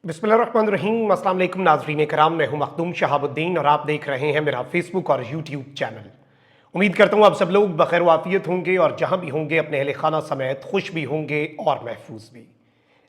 बिस्मिल्लाहिर्रहमानिर्रहीम। अस्सलाम वालेकुम नाज़रीन कराम, मैं हूं मखदूम शहाबुद्दीन और आप देख रहे हैं मेरा फेसबुक और यूट्यूब चैनल। उम्मीद करता हूं आप सब लोग बखैर वाफियत होंगे और जहां भी होंगे अपने अहले खाना समेत खुश भी होंगे और महफूज भी।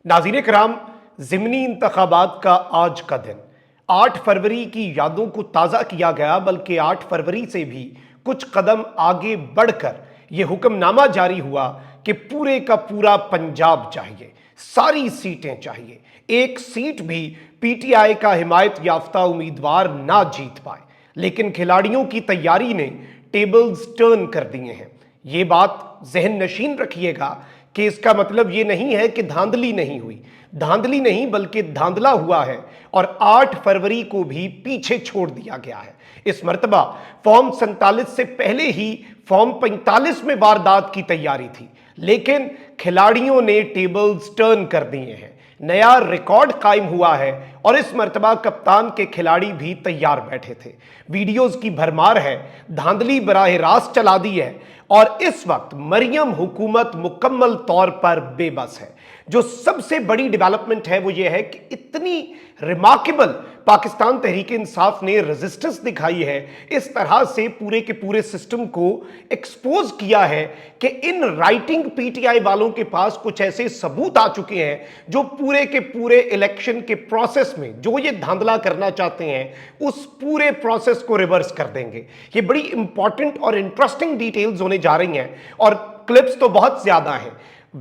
नाज़रीन कराम, ज़िमनी इंतखाबात का आज का दिन 8 फरवरी की यादों को ताज़ा किया गया, बल्कि 8 फरवरी से भी कुछ कदम आगे बढ़कर यह हुक्मनामा जारी हुआ कि पूरे का पूरा पंजाब चाहिए, सारी सीटें चाहिए, एक सीट भी पीटीआई का हिमायत याफ्ता उम्मीदवार ना जीत पाए। लेकिन खिलाड़ियों की तैयारी ने टेबल्स टर्न कर दिए हैं। ये बात जहन नशीन रखिएगा कि इसका मतलब ये नहीं है कि धांधली नहीं हुई, धांधली नहीं बल्कि धांधला हुआ है और 8 फरवरी को भी पीछे छोड़ दिया गया है। इस मर्तबा फॉर्म 47 से पहले ही फॉर्म 45 में वारदात की तैयारी थी, लेकिन खिलाड़ियों ने टेबल्स टर्न कर दिए हैं। नया रिकॉर्ड कायम हुआ है और इस मर्तबा कप्तान के खिलाड़ी भी तैयार बैठे थे। वीडियोस की भरमार है, धांधली बराह रास्त चला दी है और इस वक्त मरियम हुकूमत मुकम्मल तौर पर बेबस है। जो सबसे बड़ी डेवलपमेंट है वो ये है कि इतनी रिमार्केबल पाकिस्तान तहरीक इंसाफ ने रेजिस्टेंस दिखाई है, इस तरह से पूरे के पूरे सिस्टम को एक्सपोज किया है कि इन राइटिंग पीटीआई वालों के पास कुछ ऐसे सबूत आ चुके हैं जो पूरे के पूरे इलेक्शन के प्रोसेस में जो ये धांधला करना चाहते हैं उस पूरे प्रोसेस को रिवर्स कर देंगे। ये बड़ी इंपॉर्टेंट और इंटरेस्टिंग डिटेल्स होने जा रही हैं और क्लिप्स तो बहुत ज्यादा हैं।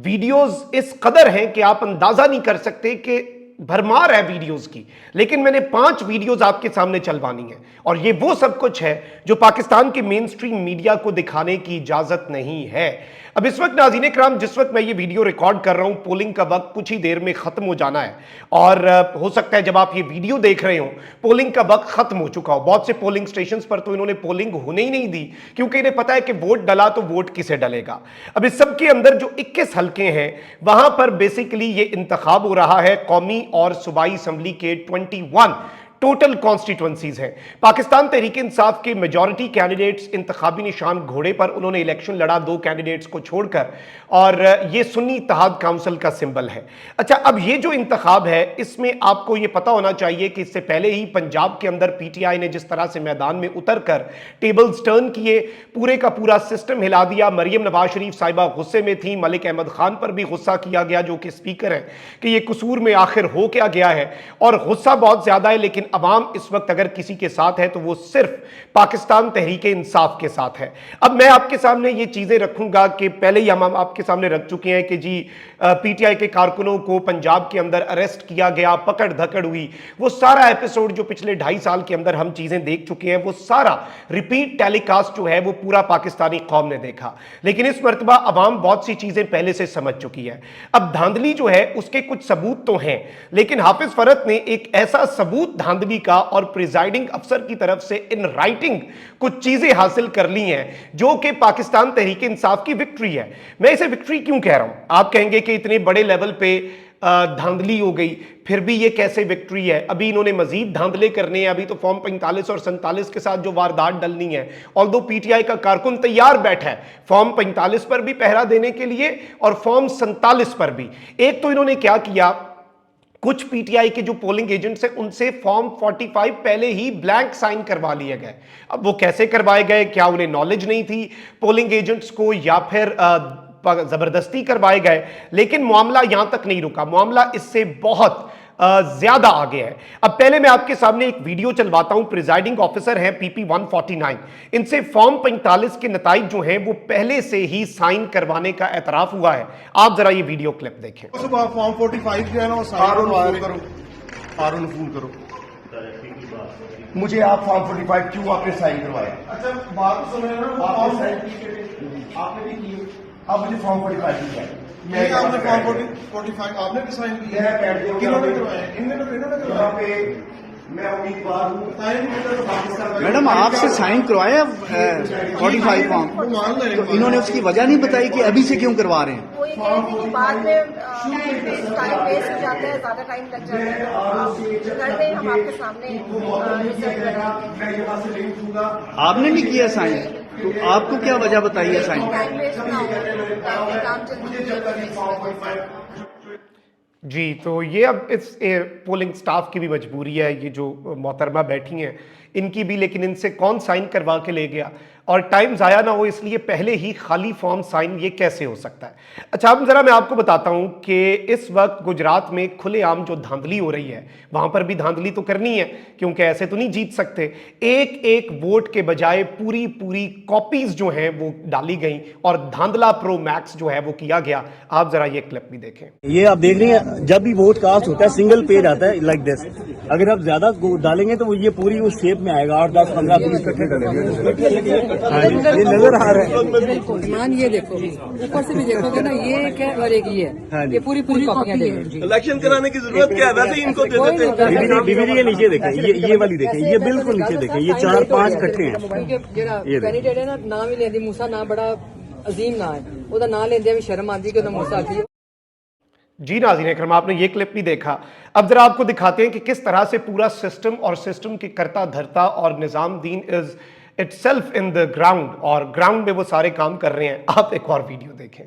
वीडियोस इस कदर हैं कि आप अंदाजा नहीं कर सकते कि भरमार है वीडियोस की, लेकिन मैंने 5 वीडियोस आपके सामने चलवानी है और ये वो सब कुछ है जो पाकिस्तान के मेन स्ट्रीम मीडिया को दिखाने की इजाजत नहीं है। अब इस वक्त नाज़रीन कराम, जिस वक्त मैं ये वीडियो रिकॉर्ड कर रहा हूं, पोलिंग का वक्त कुछ ही देर में खत्म हो जाना है और हो सकता है जब आप ये वीडियो देख रहे हो पोलिंग का वक्त खत्म हो चुका हो। बहुत से पोलिंग स्टेशन पर तो इन्होंने पोलिंग होने ही नहीं दी क्योंकि इन्हें पता है कि वोट डला तो वोट किसे डलेगा। अब इस सब के अंदर जो 21 हल्के हैं वहां पर बेसिकली ये इंतखाब हो रहा है कौमी और सूबाई असम्बली के 21 टोटल कॉन्स्टिट्यूएंसीज हैं। पाकिस्तान तहरीक इंसाफ के मेजॉरिटी कैंडिडेट्स इंतखाबी निशान घोड़े पर उन्होंने इलेक्शन लड़ा 2 कैंडिडेट्स को छोड़कर, और ये सुन्नी इत्तेहाद काउंसिल का सिंबल है। अच्छा, अब ये जो इंतखाब है इसमें आपको ये पता होना चाहिए कि इससे पहले ही पंजाब के अंदर पीटीआई ने जिस तरह से मैदान में उतरकर टेबल्स टर्न किए, पूरे का पूरा सिस्टम हिला दिया। मरियम नवाज शरीफ साहिबा गुस्से में थी, मलिक अहमद खान पर भी गुस्सा किया गया जो कि स्पीकर है कि ये कसूर में आखिर हो क्या गया है, और गुस्सा बहुत ज्यादा है। लेकिन अवाम इस वक्त अगर किसी के साथ है तो वो सिर्फ पाकिस्तान तहरीक इंसाफ के साथ है। अब मैं आपके सामने ये चीजें रखूंगा कि पहले ही हम आपके सामने रख चुके हैं कि जी पीटीआई के कारकुनों को पंजाब के अंदर अरेस्ट किया गया, पकड़ धकड़ हुई, वो सारा एपिसोड जो पिछले 2.5 साल के अंदर हम चीजें देख चुके हैं वो सारा रिपीट टेलीकास्ट जो है वो पूरा पाकिस्तानी कौम ने देखा। लेकिन इस मर्तबा अवाम बहुत सी चीजें पहले से समझ चुकी है। अब धांधली जो है उसके कुछ सबूत तो हैं, लेकिन हाफिज फरत ने एक ऐसा सबूत धांधली का और प्रिजाइडिंग अफसर की तरफ से इन राइटिंग कुछ चीजें हासिल कर ली हैं जो कि पाकिस्तान तहरीक इंसाफ की विक्ट्री है। मैं इसे विक्ट्री क्यों कह रहा हूं? आप कहेंगे कि इतने बड़े लेवल पे धांधली हो गई, फिर भी ये कैसे विक्ट्री है? अभी इन्होंने मजीद धांधले करने हैं। अभी तो फॉर्म 45 और 47 के साथ जो वारदात डलनी है, ऑल्दो पीटीआई का कारकुन तैयार बैठा है फॉर्म 45 पर भी पहरा देने के लिए और फॉर्म 47 पर भी। एक तो इन्होंने क्या किया, कुछ पीटीआई के जो पोलिंग एजेंट्स हैं उनसे फॉर्म 45 पहले ही ब्लैंक साइन करवा लिए गए। अब वो कैसे करवाए गए? क्या उन्हें नॉलेज नहीं थी पोलिंग एजेंट्स को, या फिर जबरदस्ती करवाए गए? लेकिन मामला यहां तक नहीं रुका, मामला इससे बहुत ज्यादा आगे है। अब पहले मैं आपके सामने एक वीडियो चलवाता हूं। प्रिजाइडिंग ऑफिसर हैं पीपी 149, इनसे फॉर्म 45 के नताइज जो हैं वो पहले से ही साइन करवाने का एतराफ हुआ है। आप जरा ये वीडियो क्लिप देखें। सुबह फॉर्म 45 जो है ना वो साइन करो, हारून फोन करो मुझे। आप फॉर्म 45 क्यों आपने साइन करवाया? अच्छा बात सुन रहे हैं ना, आपने साइन आपने भी किए, अब मुझे फॉर्म 45 किया। मैं आपने फॉर्म 45 आपने भी साइन किया? किन्होंने करवाया? इन्होंने करवाया पे। मैं उम्मीदवार हूँ। मैडम आपसे साइन करवाया 45 फॉर्म, तो इन्होंने उसकी वजह नहीं बताई कि अभी से क्यों करवा रहे हैं? बाद में टाइम वेस्ट हो जाता है, ज्यादा टाइम लग जाता है, तो घर में हम आपके सामने रिजल्ट लगाएंगे। आपने नहीं किया साइन, तो आपको क्या वजह बताई है साइन? टाइम वेस्ट ना हो, काम जल्दी। जी, तो ये अब इस पोलिंग स्टाफ की भी मजबूरी है, ये जो मोहतरमा बैठी हैं इनकी भी, लेकिन इनसे कौन साइन करवा के ले गया और टाइम ज़ाया ना हो इसलिए पहले ही खाली फॉर्म साइन, ये कैसे हो सकता है। अच्छा, अब ज़रा मैं आपको बताता हूँ कि इस वक्त गुजरात में खुलेआम जो धांधली हो रही है वहाँ पर भी धांधली तो करनी है क्योंकि ऐसे तो नहीं जीत सकते। एक एक वोट के बजाय पूरी पूरी कॉपीज जो हैं वो डाली गई और धांधला प्रो मैक्स जो है वो किया गया। आप ज़रा ये क्लिप भी देखें। ये आप देख रही हैं, जब भी वोट कास्ट होता है सिंगल पेज आता है लाइक दिस। अगर आप ज्यादा डालेंगे तो वो ये पूरी उस शेप में आएगा, 8, 10, 15 20 इकट्ठे करेंगे। ये नजर आ रहा है। मान ये देखो, ऊपर से भी देखोगे ना, ये क्या और एक ये है, ये पूरी पूरी कॉपियां देखो। इलेक्शन कराने की जरूरत क्या है, वैसे ही इनको दे देते हैं। डीवीडी के नीचे देखें, ये वाली देखें, ये बिल्कुल नीचे देखें, ये 4-5 इकट्ठे हैं। कैंडिडेट है ना, नाम ही लेंदी मूसा, ना बड़ा अजीम ना है, ਉਹਦਾ ਨਾਂ लेंदे भी शर्म आती कि मूसा की। जी नाज़रीन इकराम, आपने ये क्लिप भी देखा। अब जरा आपको दिखाते हैं कि किस तरह से पूरा सिस्टम और सिस्टम की करता धरता और Nizamuddin is itself in the ground, और ग्राउंड में वो सारे काम कर रहे हैं। आप एक और वीडियो देखें।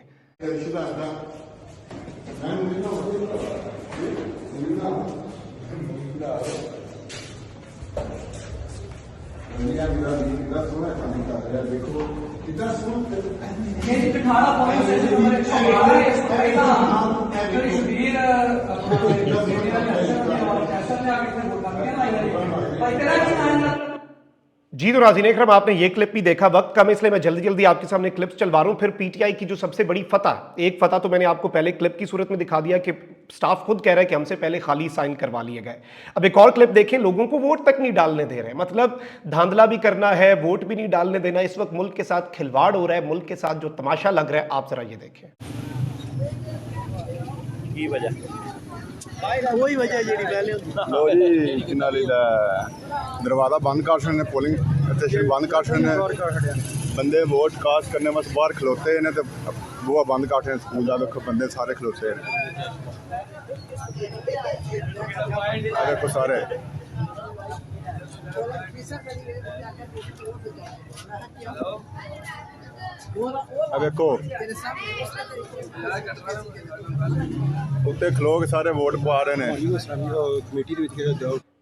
जी तो नाज़रीन इकराम, आपने ये क्लिप भी देखा। वक्त कम इसलिए मैं जल्दी जल्दी आपके सामने क्लिप्स चलवा रहा हूं। फिर पीटीआई की जो सबसे बड़ी फतह, एक फतह तो मैंने आपको पहले क्लिप की सूरत में दिखा दिया कि स्टाफ खुद कह रहा है कि हमसे पहले खाली साइन करवा लिए गए। अब एक और क्लिप देखें, लोगों को वोट तक नहीं डालने दे रहे, मतलब धांधला भी करना है, वोट भी नहीं डालने देना। इस वक्त मुल्क के साथ खिलवाड़ हो रहा है, मुल्क के साथ जो तमाशा लग रहा है, आप जरा ये देखें। कोई वजह जी पहले लो जी किन्ना दरवाजा बंद कर छड़ने, पोलिंग स्टेशन बंद कर छड़ने, बंदे वोट कास्ट करने बस बाहर खलोते ने, तो बुआ बंद कर छड़ने स्कूल का, देखो बंदे सारे खलोते हैं। देखो सारे देखो उत्ते खलो के सारे वोट पा रहे हैं।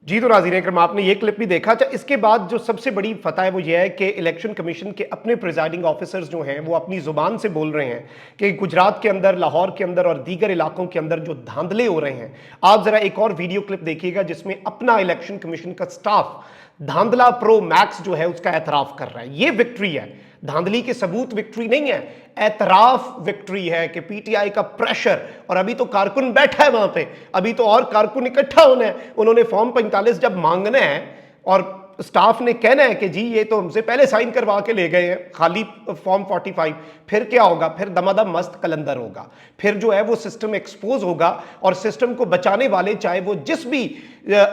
जी तो नाज़रीन इकराम, आपने ये क्लिप भी देखा। अच्छा, इसके बाद जो सबसे बड़ी फतह है वो ये है कि इलेक्शन कमीशन के अपने प्रिजाइडिंग ऑफिसर्स जो हैं वो अपनी ज़ुबान से बोल रहे हैं कि गुजरात के अंदर, लाहौर के अंदर और दीगर इलाकों के अंदर जो धांधले हो रहे हैं। आप ज़रा एक और वीडियो क्लिप देखिएगा जिसमें अपना इलेक्शन कमीशन का स्टाफ धांधला प्रो मैक्स जो है उसका एतराफ़ कर रहा है। ये विक्ट्री है, धांधली के सबूत विक्ट्री नहीं है, एतराफ विक्ट्री है कि पीटीआई का प्रेशर। और अभी तो कारकुन बैठा है वहां पे, अभी तो और कारकुन इकट्ठा होना है। उन्होंने फॉर्म 45 जब मांगना है और स्टाफ ने कहना है कि जी ये तो हमसे पहले साइन करवा के ले गए हैं, खाली फॉर्म 45, फिर क्या होगा? फिर दमादम मस्त कलंदर होगा, फिर जो है वो सिस्टम एक्सपोज होगा और सिस्टम को बचाने वाले, चाहे वो जिस भी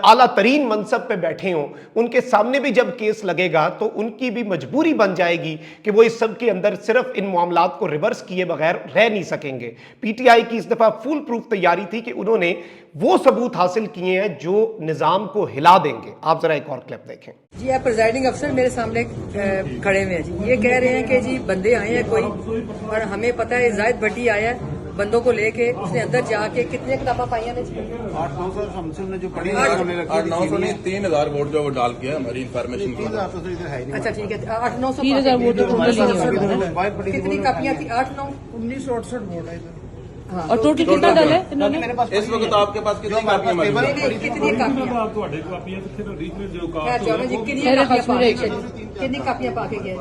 आला तरीन मनसब पे बैठे हों, उनके सामने भी जब केस लगेगा तो उनकी भी मजबूरी बन जाएगी कि वो इस सब के अंदर सिर्फ इन मामलात को रिवर्स किए बगैर रह नहीं सकेंगे। पीटीआई की इस दफा फुल प्रूफ तैयारी थी कि उन्होंने वो सबूत हासिल किए हैं जो निजाम को हिला देंगे। आप जरा एक और क्लिप देखें। जी, आप प्रिजाइडिंग अफसर मेरे सामने खड़े हुए हैं जी, ये कह रहे हैं कि जी बंदे आए हैं कोई, और हमें पता है जाहिद भट्टी आया है बंदों को लेके, उसने अंदर जाके कितने किताबा पाई हैं? 800 हमसे जो पड़ी 800 नहीं 3000 वोट जो वो डाल के हमारी इंफॉर्मेशन की। अच्छा ठीक है, 800-900 3000 वोट कितनी कापियां थी? 8-9 1968 वोट है हाँ। और टोटल कितना डाला है इन्होंने? इस वक्त आपके पास कितनी कापियां मौजूद हैं? कितनी कापियां? कितनी कापियां पा के गए?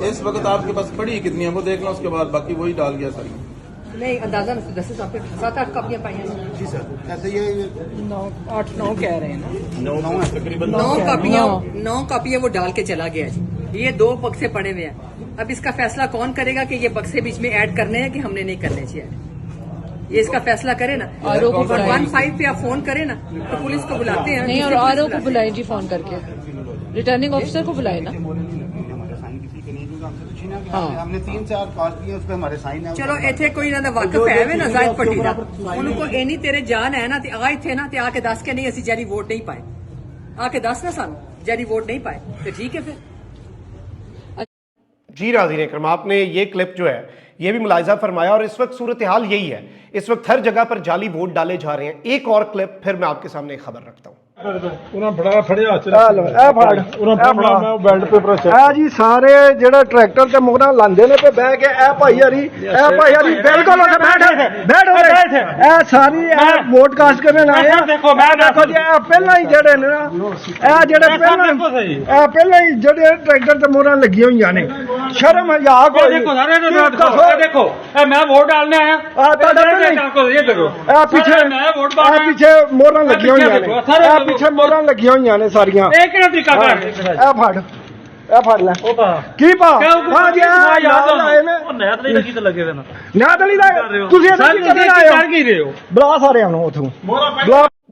इस वक्त आपके पास पड़ी कितनी है वो देखना, उसके बाद बाकी वही डाल गया सारी। नहीं, अंदाजा 7-8 कापियां पाई हैं जी सर। ऐसे ये 8-9 कह रहे हैं ना, 9 9 कापियां वो डाल के चला गया जी। ये 2 बक्से पड़े हुए हैं। अब इसका फैसला कौन करेगा कि ये बक्से बीच में ऐड करने हैं कि हमने नहीं करने चाहिए? ये इसका फैसला करे ना। 115 पे आप फोन करें ना तो पुलिस को बुलाते हैं। नहीं, और आरओ को बुलाएं जी, फोन करके रिटर्निंग ऑफिसर को बुलाए ना। हमने 3-4 कास्ट किए, उस पे हमारे साइन है। चलो इतने कोई ना वाकफ है ना जाहिद भट्टी दा, उनको इन्नी तेरे जान है ना ते आए थे ना ते आके दस के नहीं असि जैरी वोट नहीं पाए, आके दस ना सानू जैरी वोट नहीं पाए तो ठीक है फिर। जी नाज़रीन इकराम, आपने ये क्लिप जो है ये भी मुलाहिजा फरमाया और इस वक्त सूरत हाल यही है। इस वक्त हर जगह पर जाली वोट डाले जा रहे हैं। एक और क्लिप फिर मैं आपके सामने एक खबर रखता हूँ। जी सारे जेड़ा ट्रैक्टर ते मोहरा लांदे ने पे बह के भाई हरी बिल्कुल बैठ ए सारी वोट कास्ट करने आए देखो जी पहला ही जेड़े ने ना जेड़े पहला ही जेड़े ट्रैक्टर ते मोहरा लगी हुई ने शर्म मजाक देखो सारे देखो मैं वोट डालने आया पीछे मोहरा लगी हुई ने पीछे मोहरा लगी हुई ने सारिया फड़ ले की पा हाँ जी बुला सारे उथों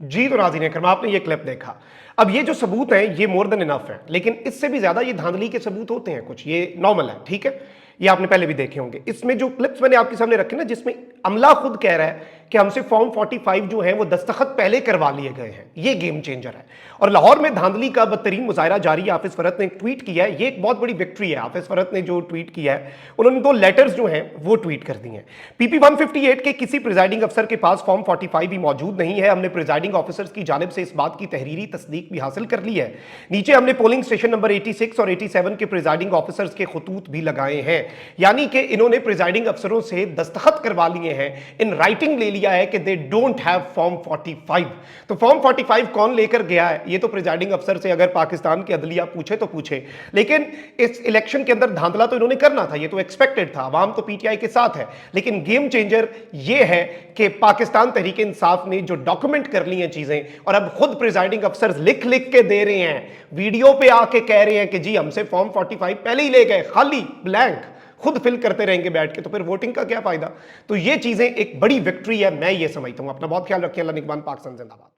जी। तो नाज़रीन करम आपने ये क्लिप देखा। अब ये जो सबूत हैं ये मोर देन इनफ है, लेकिन इससे भी ज्यादा ये धांधली के सबूत होते हैं कुछ, ये नॉर्मल है, ठीक है, ये आपने पहले भी देखे होंगे। इसमें जो क्लिप्स मैंने आपके सामने रखे ना, जिसमें अमला खुद कह रहा है कि हमसे फॉर्म 45 जो है वो दस्तखत पहले करवा लिए गए हैं, ये गेम चेंजर है। और लाहौर में धांधली का बदतरीन मुजाहरा जारी है। हाफिज फरहत ने एक ट्वीट किया है, ये एक बहुत बड़ी विक्ट्री है। हाफिज फरहत ने जो ट्वीट किया है, उन्होंने 2 लेटर्स जो हैं वो ट्वीट कर दिए हैं। PP 158 के किसी प्रिजाइडिंग अफसर के पास फॉर्म 45 भी मौजूद नहीं है। हमने प्रिजाइडिंग ऑफिसर्स की जानिब से इस बात की तहरीरी तस्दीक भी हासिल कर ली है। नीचे हमने पोलिंग स्टेशन नंबर 86 और 87 के प्रिजाइडिंग ऑफिसर्स के खतूत भी लगाए हैं, यानी कि इन्होंने प्रिजाइडिंग अफसरों से दस्तखत करवा लिए हैं, इन राइटिंग ले लिया है कि दे डोंट हैव फॉर्म 45। तो फॉर्म 45 कौन लेकर गया है, ये तो प्रिजाइडिंग अफसर से अगर पाकिस्तान की अदलिया पूछे तो पूछे, लेकिन इस इलेक्शन के अंदर धांधला तो इन्होंने करना था, ये तो एक्सपेक्टेड था। अवाम तो PTI के साथ है, लेकिन गेम चेंजर ये है कि पाकिस्तान तहरीक इंसाफ ने जो डॉक्यूमेंट कर ली हैं चीजें, और अब खुद प्रिजाइडिंग अफसर लिख लिख के दे रहे हैं, वीडियो पे आके कह रहे हैं कि जी हमसे फॉर्म 45 पहले ही ले गए, खाली ब्लैंक खुद फिल करते रहेंगे बैठ के, तो फिर वोटिंग का क्या फायदा। तो ये चीजें एक बड़ी विक्ट्री है, मैं ये समझता हूं। अपना बहुत ख्याल रखिए। अल्लाह निगहबान। पाकिस्तान जिंदाबाद।